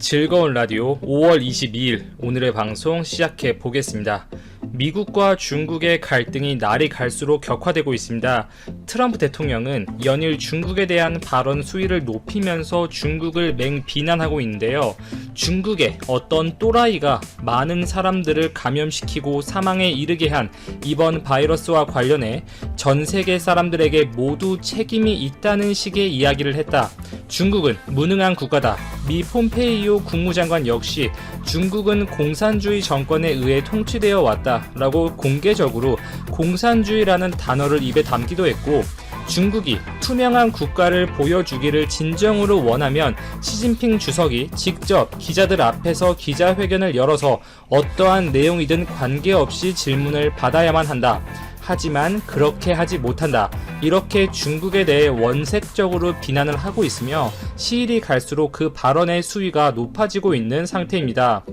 즐거운 라디오 5월 22일 오늘의 방송 시작해 보겠습니다. 미국과 중국의 갈등이 날이 갈수록 격화되고 있습니다. 트럼프 대통령은 연일 중국에 대한 발언 수위를 높이면서 중국을 맹비난하고 있는데요. 중국의 어떤 또라이가 많은 사람들을 감염시키고 사망에 이르게 한 이번 바이러스와 관련해 전 세계 사람들에게 모두 책임이 있다는 식의 이야기를 했다. 중국은 무능한 국가다. 미 폼페이오 국무장관 역시 중국은 공산주의 정권에 의해 통치되어 왔다 라고 공개적으로 공산주의라는 단어를 입에 담기도 했고, 중국이 투명한 국가를 보여주기를 진정으로 원하면 시진핑 주석이 직접 기자들 앞에서 기자회견을 열어서 어떠한 내용이든 관계없이 질문을 받아야만 한다. 하지만 그렇게 하지 못한다. 이렇게 중국에 대해 원색적으로 비난을 하고 있으며 시일이 갈수록 그 발언의 수위가 높아지고 있는 상태입니다.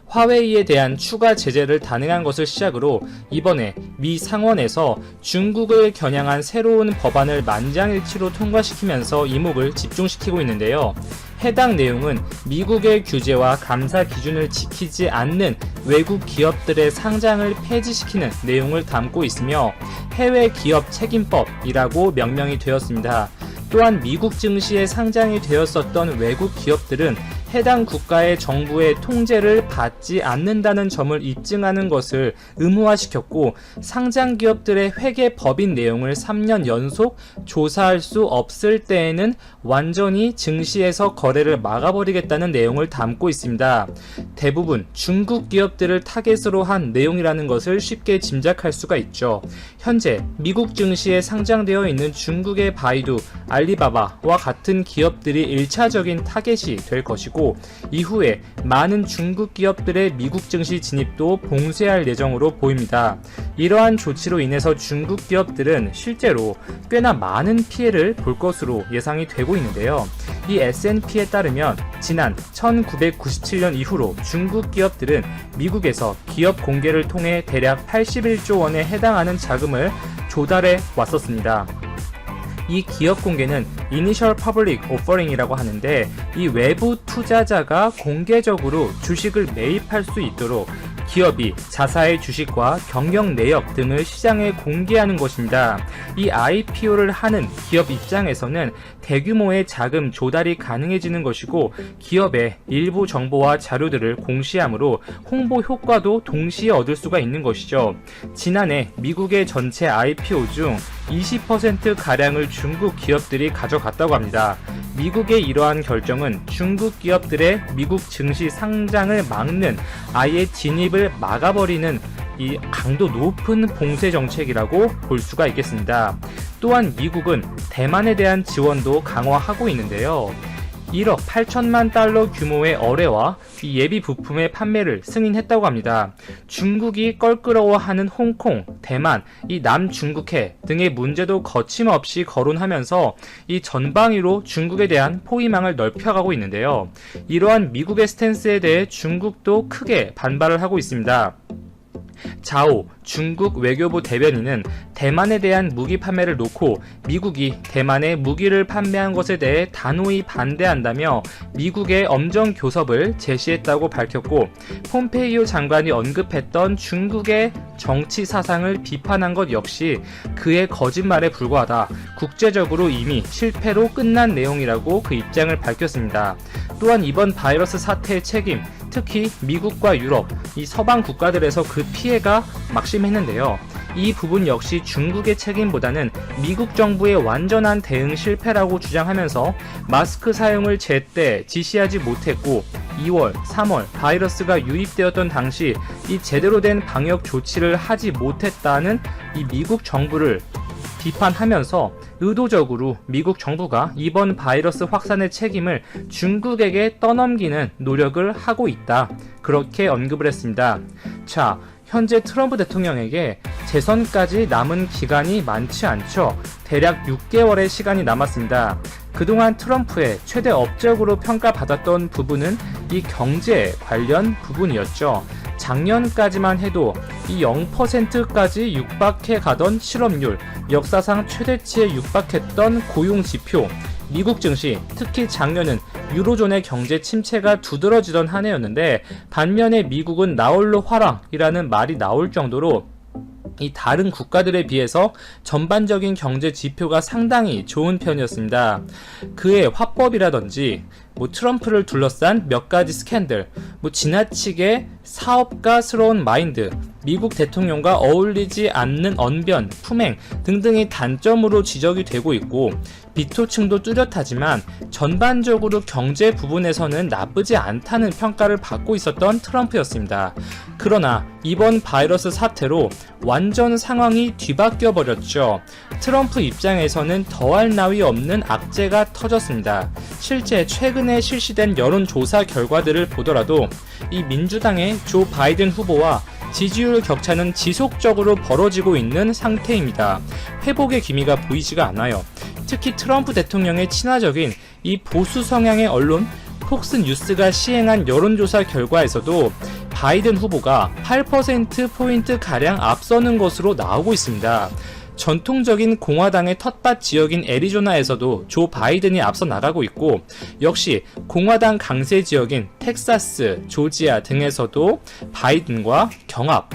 화웨이에 대한 추가 제재를 단행한 것을 시작으로 이번에 미 상원에서 중국을 겨냥한 새로운 법안을 만장일치로 통과시키면서 이목을 집중시키고 있는데요. 해당 내용은 미국의 규제와 감사 기준을 지키지 않는 외국 기업들의 상장을 폐지시키는 내용을 담고 있으며 해외 기업 책임법이라고 명명이 되었습니다. 또한 미국 증시에 상장이 되었었던 외국 기업들은 해당 국가의 정부의 통제를 받지 않는다는 점을 입증하는 것을 의무화시켰고, 상장 기업들의 회계 법인 내용을 3년 연속 조사할 수 없을 때에는 완전히 증시에서 거래를 막아버리겠다는 내용을 담고 있습니다. 대부분 중국 기업들을 타겟으로 한 내용이라는 것을 쉽게 짐작할 수가 있죠. 현재 미국 증시에 상장되어 있는 중국의 바이두, 알리바바와 같은 기업들이 1차적인 타겟이 될 것이고, 이후에 많은 중국 기업들의 미국 증시 진입도 봉쇄할 예정으로 보입니다. 이러한 조치로 인해서 중국 기업들은 실제로 꽤나 많은 피해를 볼 것으로 예상이 되고 있는데요. 이 S&P에 따르면 지난 1997년 이후로 중국 기업들은 미국에서 기업 공개를 통해 대략 81조 원에 해당하는 자금을 조달해 왔었습니다. 이 기업 공개는 Initial Public Offering이라고 하는데, 이 외부 투자자가 공개적으로 주식을 매입할 수 있도록 기업이 자사의 주식과 경영 내역 등을 시장에 공개하는 것입니다. 이 IPO를 하는 기업 입장에서는 대규모의 자금 조달이 가능해지는 것이고, 기업의 일부 정보와 자료들을 공시하므로 홍보 효과도 동시에 얻을 수가 있는 것이죠. 지난해 미국의 전체 IPO 중 20%가량을 중국 기업들이 가져갔다고 합니다. 미국의 이러한 결정은 중국 기업들의 미국 증시 상장을 막는, 아예 진입을 막아버리는 이 강도 높은 봉쇄 정책이라고 볼 수가 있겠습니다. 또한 미국은 대만에 대한 지원도 강화하고 있는데요. 1억 8천만 달러 규모의 어뢰와 예비 부품의 판매를 승인했다고 합니다. 중국이 껄끄러워하는 홍콩, 대만, 이 남중국해 등의 문제도 거침없이 거론하면서 이 전방위로 중국에 대한 포위망을 넓혀가고 있는데요. 이러한 미국의 스탠스에 대해 중국도 크게 반발을 하고 있습니다. 자오 중국 외교부 대변인은 대만에 대한 무기 판매를 놓고 미국이 대만에 무기를 판매한 것에 대해 단호히 반대한다며 미국의 엄정 교섭을 제시했다고 밝혔고, 폼페이오 장관이 언급했던 중국의 정치 사상을 비판한 것 역시 그의 거짓말에 불과하다. 국제적으로 이미 실패로 끝난 내용이라고 그 입장을 밝혔습니다. 또한 이번 바이러스 사태의 책임, 특히 미국과 유럽, 이 서방 국가들에서 그 피해가 막심했는데요. 이 부분 역시 중국의 책임보다는 미국 정부의 완전한 대응 실패라고 주장하면서 마스크 사용을 제때 지시하지 못했고, 2월, 3월 바이러스가 유입되었던 당시 이 제대로 된 방역 조치를 하지 못했다는 이 미국 정부를 비판하면서 의도적으로 미국 정부가 이번 바이러스 확산의 책임을 중국에게 떠넘기는 노력을 하고 있다. 그렇게 언급을 했습니다. 자, 현재 트럼프 대통령에게 재선까지 남은 기간이 많지 않죠. 대략 6개월의 시간이 남았습니다. 그동안 트럼프의 최대 업적으로 평가받았던 부분은 이 경제 관련 부분이었죠. 작년까지만 해도 이 0%까지 육박해 가던 실업률, 역사상 최대치에 육박했던 고용지표, 미국 증시, 특히 작년은 유로존의 경제 침체가 두드러지던 한 해였는데 반면에 미국은 나홀로 화랑이라는 말이 나올 정도로 이 다른 국가들에 비해서 전반적인 경제 지표가 상당히 좋은 편이었습니다. 그의 화법이라든지 트럼프를 둘러싼 몇 가지 스캔들, 지나치게 사업가스러운 마인드, 미국 대통령과 어울리지 않는 언변, 품행 등등이 단점으로 지적이 되고 있고 비토층도 뚜렷하지만 전반적으로 경제 부분에서는 나쁘지 않다는 평가를 받고 있었던 트럼프였습니다. 그러나 이번 바이러스 사태로 완전 상황이 뒤바뀌어 버렸죠. 트럼프 입장에서는 더할 나위 없는 악재가 터졌습니다. 실제 최근에 실시된 여론조사 결과들을 보더라도 이 민주당의 조 바이든 후보와 지지율 격차는 지속적으로 벌어지고 있는 상태입니다. 회복의 기미가 보이지가 않아요. 특히 트럼프 대통령의 친화적인 이 보수 성향의 언론 폭스뉴스가 시행한 여론조사 결과에서도 바이든 후보가 8%포인트 가량 앞서는 것으로 나오고 있습니다. 전통적인 공화당의 텃밭 지역인 애리조나에서도 조 바이든이 앞서 나가고 있고 역시 공화당 강세 지역인 텍사스, 조지아 등에서도 바이든과 경합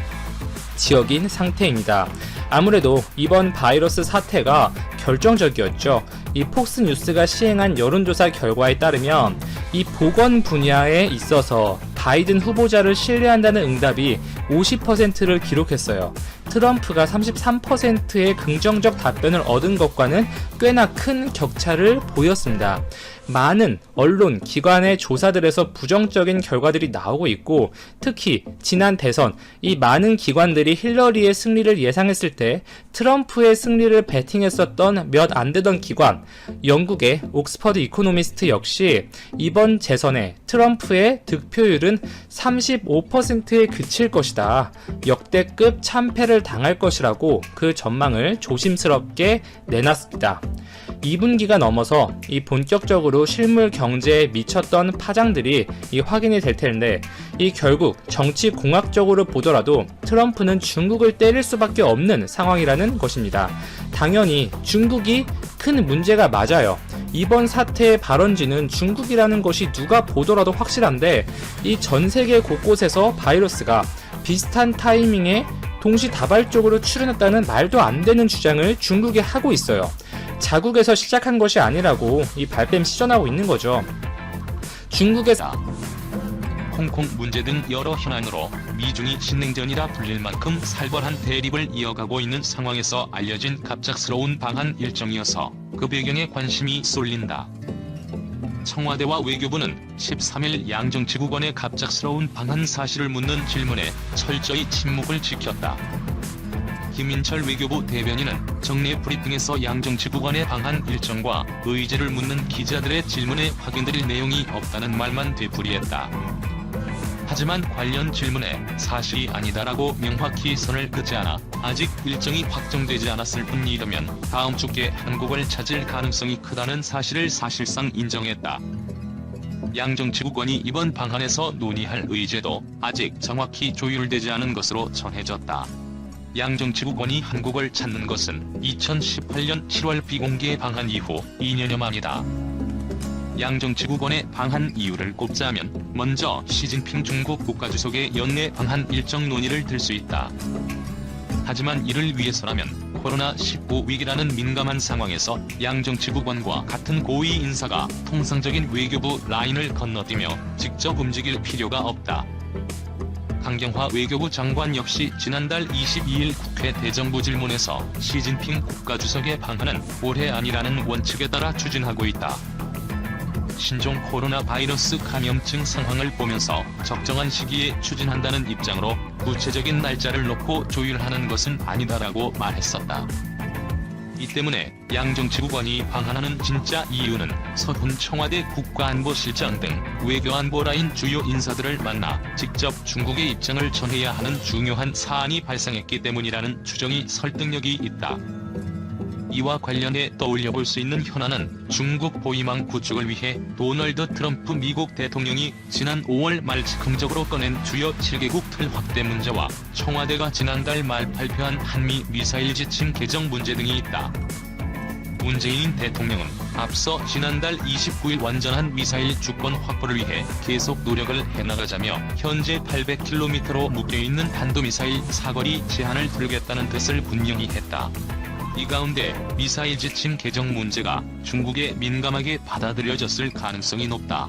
지역인 상태입니다. 아무래도 이번 바이러스 사태가 결정적이었죠. 이 폭스뉴스가 시행한 여론조사 결과에 따르면 이 보건 분야에 있어서 바이든 후보자를 신뢰한다는 응답이 50%를 기록했어요. 트럼프가 33%의 긍정적 답변을 얻은 것과는 꽤나 큰 격차를 보였습니다. 많은 언론, 기관의 조사들에서 부정적인 결과들이 나오고 있고 특히 지난 대선 이 많은 기관들이 힐러리의 승리를 예상했을 때 트럼프의 승리를 베팅했었던 몇 안 되던 기관, 영국의 옥스퍼드 이코노미스트 역시 이번 재선에 트럼프의 득표율은 35%에 그칠 것이다. 역대급 참패를 당할 것이라고 그 전망을 조심스럽게 내놨습니다. 2분기가 넘어서 이 본격적으로 실물 경제에 미쳤던 파장들이 확인이 될 텐데 이 결국 정치 공학적으로 보더라도 트럼프는 중국을 때릴 수밖에 없는 상황이라는 것입니다. 당연히 중국이 큰 문제가 맞아요. 이번 사태의 발원지는 중국이라는 것이 누가 보더라도 확실한데 이 전 세계 곳곳에서 바이러스가 비슷한 타이밍에 동시다발적으로 출현했다는 말도 안 되는 주장을 중국이 하고 있어요. 자국에서 시작한 것이 아니라고 이 발뺌 시전하고 있는 거죠. 중국에서 홍콩 문제 등 여러 현안으로 미중이 신냉전이라 불릴 만큼 살벌한 대립을 이어가고 있는 상황에서 알려진 갑작스러운 방한 일정이어서 그 배경에 관심이 쏠린다. 청와대와 외교부는 13일 양정치국원의 갑작스러운 방한 사실을 묻는 질문에 철저히 침묵을 지켰다. 김인철 외교부 대변인은 정례 브리핑에서 양정치국원의 방한 일정과 의제를 묻는 기자들의 질문에 확인드릴 내용이 없다는 말만 되풀이했다. 하지만 관련 질문에 사실이 아니다라고 명확히 선을 긋지 않아 아직 일정이 확정되지 않았을 뿐이라면 다음 주께 한국을 찾을 가능성이 크다는 사실을 사실상 인정했다. 양정치국원이 이번 방한에서 논의할 의제도 아직 정확히 조율되지 않은 것으로 전해졌다. 양정치국원이 한국을 찾는 것은 2018년 7월 비공개 방한 이후 2년여 만이다. 양정치국원의 방한 이유를 꼽자면 먼저 시진핑 중국 국가주석의 연내 방한 일정 논의를 들 수 있다. 하지만 이를 위해서라면 코로나19 위기라는 민감한 상황에서 양정치국원과 같은 고위 인사가 통상적인 외교부 라인을 건너뛰며 직접 움직일 필요가 없다. 강경화 외교부 장관 역시 지난달 22일 국회 대정부 질문에서 시진핑 국가주석의 방한은 올해 아니라는 원칙에 따라 추진하고 있다. 신종 코로나 바이러스 감염증 상황을 보면서 적정한 시기에 추진한다는 입장으로 구체적인 날짜를 놓고 조율하는 것은 아니다라고 말했었다. 이 때문에 양정치국원이 방한하는 진짜 이유는 서훈 청와대 국가안보실장 등 외교안보 라인 주요 인사들을 만나 직접 중국의 입장을 전해야 하는 중요한 사안이 발생했기 때문이라는 추정이 설득력이 있다. 이와 관련해 떠올려볼 수 있는 현안은 중국 보위망 구축을 위해 도널드 트럼프 미국 대통령이 지난 5월 말 즉흥적으로 꺼낸 주요 7개국 틀 확대 문제와 청와대가 지난달 말 발표한 한미 미사일 지침 개정 문제 등이 있다. 문재인 대통령은 앞서 지난달 29일 완전한 미사일 주권 확보를 위해 계속 노력을 해나가자며 현재 800km로 묶여있는 탄도미사일 사거리 제한을 풀겠다는 뜻을 분명히 했다. 이 가운데 미사일 지침 개정 문제가 중국에 민감하게 받아들여졌을 가능성이 높다.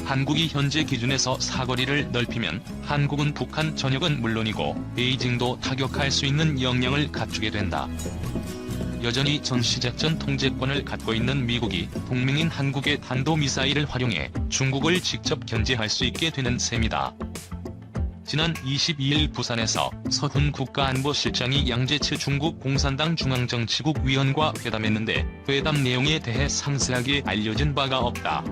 한국이 현재 기준에서 사거리를 넓히면 한국은 북한 전역은 물론이고 베이징도 타격할 수 있는 역량을 갖추게 된다. 여전히 전시작전 통제권을 갖고 있는 미국이 동맹인 한국의 탄도미사일을 활용해 중국을 직접 견제할 수 있게 되는 셈이다. 지난 22일 부산에서 서훈 국가안보실장이 양재츠 중국 공산당 중앙정치국 위원과 회담했는데 회담 내용에 대해 상세하게 알려진 바가 없다.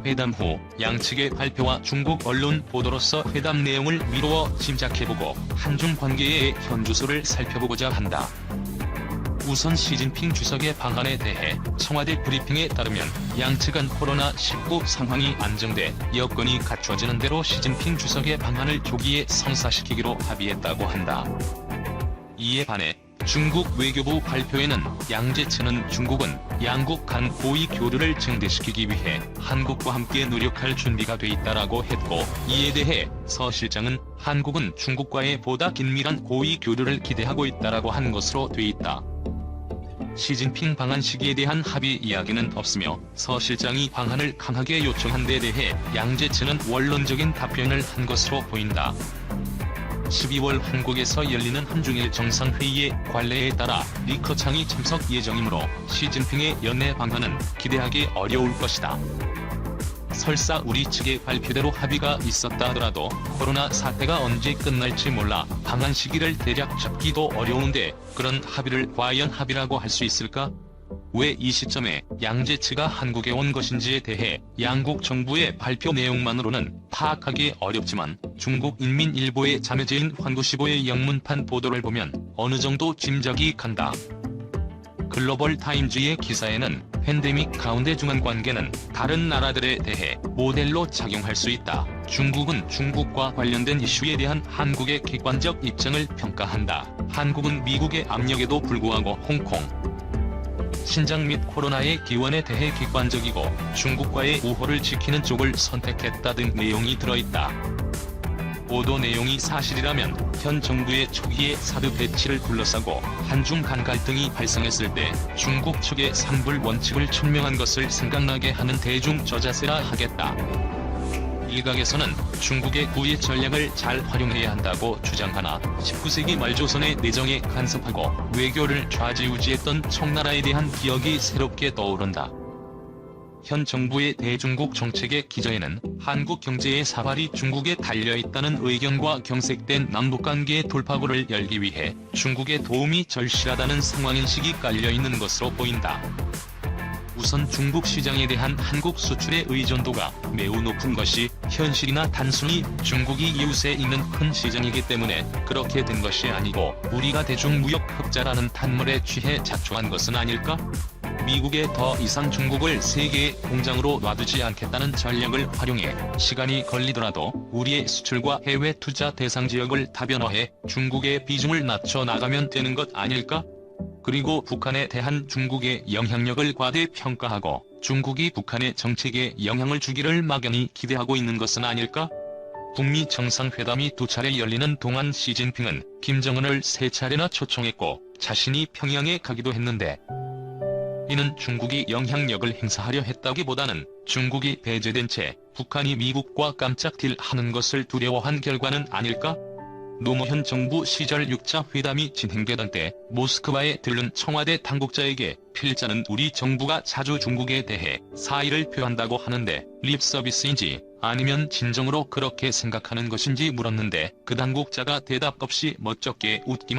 회담 후 양측의 발표와 중국 언론 보도로서 회담 내용을 미루어 짐작해보고 한중 관계의 현주소를 살펴보고자 한다. 우선 시진핑 주석의 방한에 대해 청와대 브리핑에 따르면 양측은 코로나19 상황이 안정돼 여건이 갖춰지는 대로 시진핑 주석의 방한을 조기에 성사시키기로 합의했다고 한다. 이에 반해 중국 외교부 발표에는 양재츠는 중국은 양국 간 고위 교류를 증대시키기 위해 한국과 함께 노력할 준비가 돼 있다라고 했고, 이에 대해 서 실장은 한국은 중국과의 보다 긴밀한 고위 교류를 기대하고 있다라고 한 것으로 돼 있다. 시진핑 방한 시기에 대한 합의 이야기는 없으며 서 실장이 방한을 강하게 요청한 데 대해 양재츠는 원론적인 답변을 한 것으로 보인다. 12월 한국에서 열리는 한중일 정상회의의 관례에 따라 리커창이 참석 예정이므로 시진핑의 연내 방한은 기대하기 어려울 것이다. 설사 우리 측의 발표대로 합의가 있었다 하더라도 코로나 사태가 언제 끝날지 몰라 방한 시기를 대략 잡기도 어려운데 그런 합의를 과연 합의라고 할 수 있을까? 왜 이 시점에 양재츠가 한국에 온 것인지에 대해 양국 정부의 발표 내용만으로는 파악하기 어렵지만 중국 인민일보의 자매제인 환구시보의 영문판 보도를 보면 어느 정도 짐작이 간다. 글로벌 타임즈의 기사에는 팬데믹 가운데 중한 관계는 다른 나라들에 대해 모델로 작용할 수 있다. 중국은 중국과 관련된 이슈에 대한 한국의 객관적 입장을 평가한다. 한국은 미국의 압력에도 불구하고 홍콩, 신장 및 코로나의 기원에 대해 객관적이고 중국과의 우호를 지키는 쪽을 선택했다 등 내용이 들어있다. 보도 내용이 사실이라면 현 정부의 초기에 사드 배치를 둘러싸고 한중 간 갈등이 발생했을 때 중국 측의 상불 원칙을 천명한 것을 생각나게 하는 대중 저자세라 하겠다. 일각에서는 중국의 구의 전략을 잘 활용해야 한다고 주장하나 19세기 말 조선의 내정에 간섭하고 외교를 좌지우지했던 청나라에 대한 기억이 새롭게 떠오른다. 현 정부의 대중국 정책의 기저에는 한국 경제의 사발이 중국에 달려있다는 의견과 경색된 남북관계의 돌파구를 열기 위해 중국의 도움이 절실하다는 상황인식이 깔려있는 것으로 보인다. 우선 중국 시장에 대한 한국 수출의 의존도가 매우 높은 것이 현실이나 단순히 중국이 이웃에 있는 큰 시장이기 때문에 그렇게 된 것이 아니고 우리가 대중무역 흑자라는 단물에 취해 작초한 것은 아닐까? 미국에 더 이상 중국을 세계의 공장으로 놔두지 않겠다는 전략을 활용해 시간이 걸리더라도 우리의 수출과 해외 투자 대상 지역을 다변화해 중국의 비중을 낮춰 나가면 되는 것 아닐까? 그리고 북한에 대한 중국의 영향력을 과대평가하고 중국이 북한의 정책에 영향을 주기를 막연히 기대하고 있는 것은 아닐까? 북미 정상회담이 2차례 열리는 동안 시진핑은 김정은을 3차례나 초청했고 자신이 평양에 가기도 했는데 이는 중국이 영향력을 행사하려 했다기보다는 중국이 배제된 채 북한이 미국과 깜짝 딜하는 것을 두려워한 결과는 아닐까? 노무현 정부 시절 6차 회담이 진행되던 때 모스크바에 들른 청와대 당국자에게 필자는 우리 정부가 자주 중국에 대해 사의를 표한다고 하는데 립서비스인지 아니면 진정으로 그렇게 생각하는 것인지 물었는데 그 당국자가 대답 없이 멋쩍게 웃기만